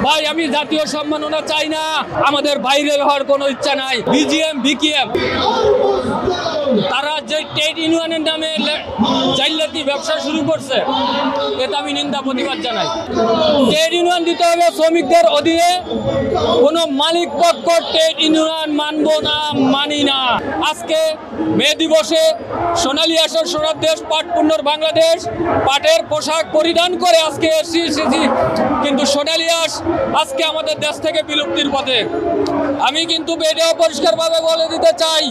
ভাই আমি জাতীয় সম্মাননা চাই না, আমাদের বাইরে হওয়ার কোনো ইচ্ছা নাই। বিজিএম বিকিএম তারা যে ট্রেড ইউনিয়নের নামে জাইলাতি ব্যবসা শুরু করছে, এটা আমি নিন্দা প্রতিবাদ জানাই। ট্রেড ইউনিয়ন দিতে হবে শ্রমিকদের অধীনে, কোনো মালিক পক্ষ ট্রেড ইউনিয়ন মানব না, মানি না। আজকে মে দিবসে সোনালী আঁশের সোনার দেশ পাট পুণ্যর বাংলাদেশ পাটের পোশাক পরিধান করে আজকে এসেছি, কিন্তু সোনালী আঁশ আজকে আমাদের দেশ থেকে বিলুপ্তির পথে। আমি কিন্তু এটাও পরিষ্কারভাবে বলে দিতে চাই,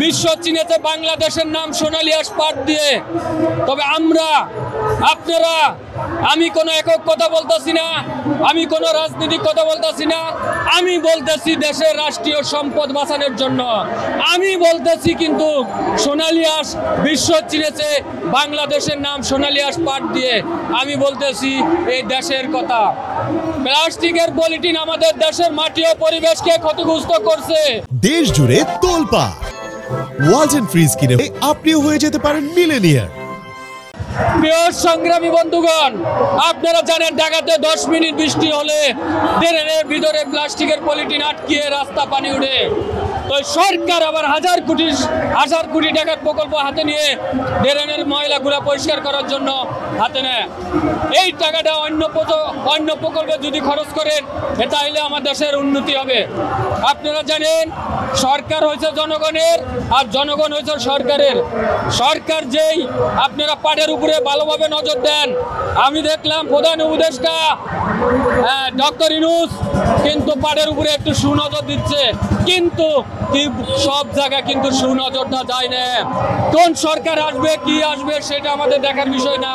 বিশ্ব চিনেছে বাংলাদেশের নাম সোনালী আঁশ পাট দিয়ে। তবে আপনারা আমি কোনো একক কথা বলতেছি না, আমি কোনো রাজনৈতিক কথা বলতেছি না, আমি বলতেছি দেশের রাষ্ট্রীয় সম্পদ বাঁচানোর জন্য। আমি বলতেছি কিন্তু সোনালী আঁশ বিশ্ব চিনেছে বাংলাদেশের নাম সোনালী আঁশ পাট দিয়ে। আমি বলতেছি এই দেশের কথা। প্লাস্টিকের পলিথিন আমাদের দেশের মাটি ও পরিবেশকে ক্ষতিগ্রস্ত করছে। দেশ জুড়ে তোলপাড় ওয়ালটন ফ্রিজ কিনে আপনিও হয়ে যেতে পারেন মিলেনিয়ার। প্রিয় সংগ্রামী বন্ধুগণ, আপনারা জানেন ঢাকাতে 10 মিনিট বৃষ্টি হলে ড্রেনের ভিতরে প্লাস্টিকের পলিথিন আটকিয়ে রাস্তা পানি উঠে। তো সরকার আবার হাজার কোটি টাকার প্রকল্প হাতে নিয়ে ড্রেনের ময়লাগুলো পরিষ্কার করার জন্য হাতে নেয়। এই টাকাটা অন্য প্রকল্পে যদি খরচ করেন, তাহলে আমার দেশের উন্নতি হবে। আপনারা জানেন সরকার হয়েছে জনগণের আর জনগণ হয়েছে সরকারের। সরকার যেই আপনারা পাটের উপরে ভালোভাবে নজর দেন। আমি দেখলাম প্রধান উপদেষ্টা ডক্টর ইউনূস কিন্তু পাটের উপরে একটু সুনজর দিচ্ছে, কিন্তু সব জায়গায় কিন্তু সুনজরটা যায় না। কোন সরকার আসবে কি আসবে সেটা আমাদের দেখার বিষয় না।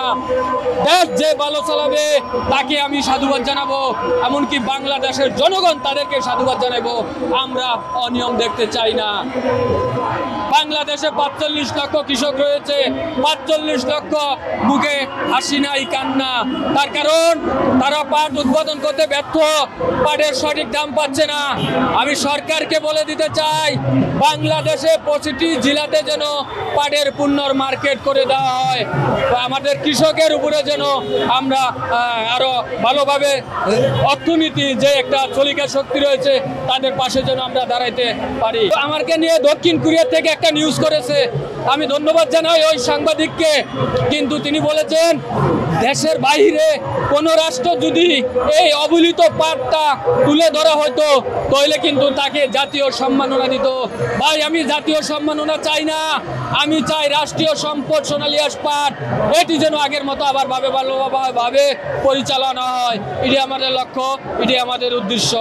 দেশ যে ভালো চালাবে তাকে আমি সাধুবাদ জানাবো, এমনকি বাংলাদেশের জনগণ তাদেরকে সাধুবাদ জানাবো। আমরা অনিয়ম দেখতে চাই না। বাংলাদেশে 45 লক্ষ কৃষক রয়েছে, 45 লক্ষ মুখে হাসি নাই কান্না। তার কারণ তারা পাট উৎপাদন করতে ব্যর্থ, পাটের সঠিক দাম পাচ্ছে না। আমি সরকারকে বলে দিতে চাই, বাংলাদেশে প্রতিটি জেলাতে যেন পাটের পণ্যর মার্কেট করে দেওয়া হয়। আমাদের কৃষকের উপরে যেন আমরা আরো ভালোভাবে অর্থনীতি যে একটা চলিকা শক্তি রয়েছে তাদের পাশে যেন আমরা দাঁড়াইতে পারি। আমাকে নিয়ে দক্ষিণ কোরিয়া থেকে একটা নিউজ করেছে, আমি ধন্যবাদ জানাই ওই সাংবাদিককে, কিন্তু তিনি বলেছেন দেশের বাইরে কোন রাষ্ট্র যদি এই অবহেলিত পাটটা তুলে ধরা হতো তাহলে কিন্তু তাকে জাতীয় সম্মাননা দিত। ভাই আমি জাতীয় সম্মাননা চাই না, আমি চাই রাষ্ট্রীয় সম্পদ সোনালী আঁশ পাট এটি যেন আগের মতো আবার ভালোভাবে পরিচালনা হয়। এটি আমাদের লক্ষ্য, এটি আমাদের উদ্দেশ্য।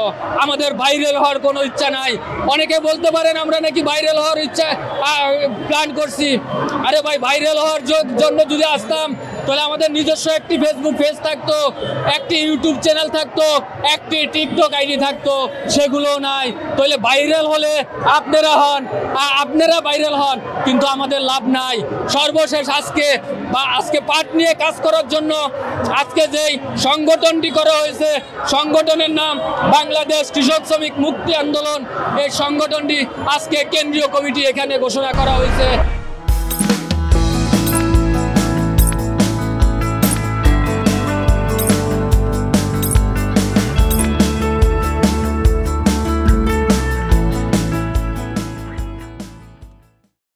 আমাদের ভাইরাল হওয়ার কোনো ইচ্ছা নাই। অনেকে বলতে পারেন আমরা নাকি ভাইরাল হওয়ার ইচ্ছা প্ল্যান করছি। আরে ভাই, ভাইরাল হওয়ার জন্য যদি আসতাম তাহলে আমাদের নিজস্ব একটি ফেসবুক পেজ থাকতো, একটি ইউটিউব চ্যানেল থাকতো, একটি টিকটক আইডি থাকতো, সেগুলো নাই। তাহলে ভাইরাল হলে আপনারা ভাইরাল হন, কিন্তু আমাদের লাভ নাই। সর্বশেষ আজকে পাট নিয়ে কাজ করার জন্য আজকে যেই সংগঠনটি করা হয়েছে, সংগঠনের নাম বাংলাদেশ কৃষক শ্রমিক মুক্তি আন্দোলন। এই সংগঠনটি আজকে কেন্দ্রীয় কমিটি এখানে ঘোষণা করা হয়েছে।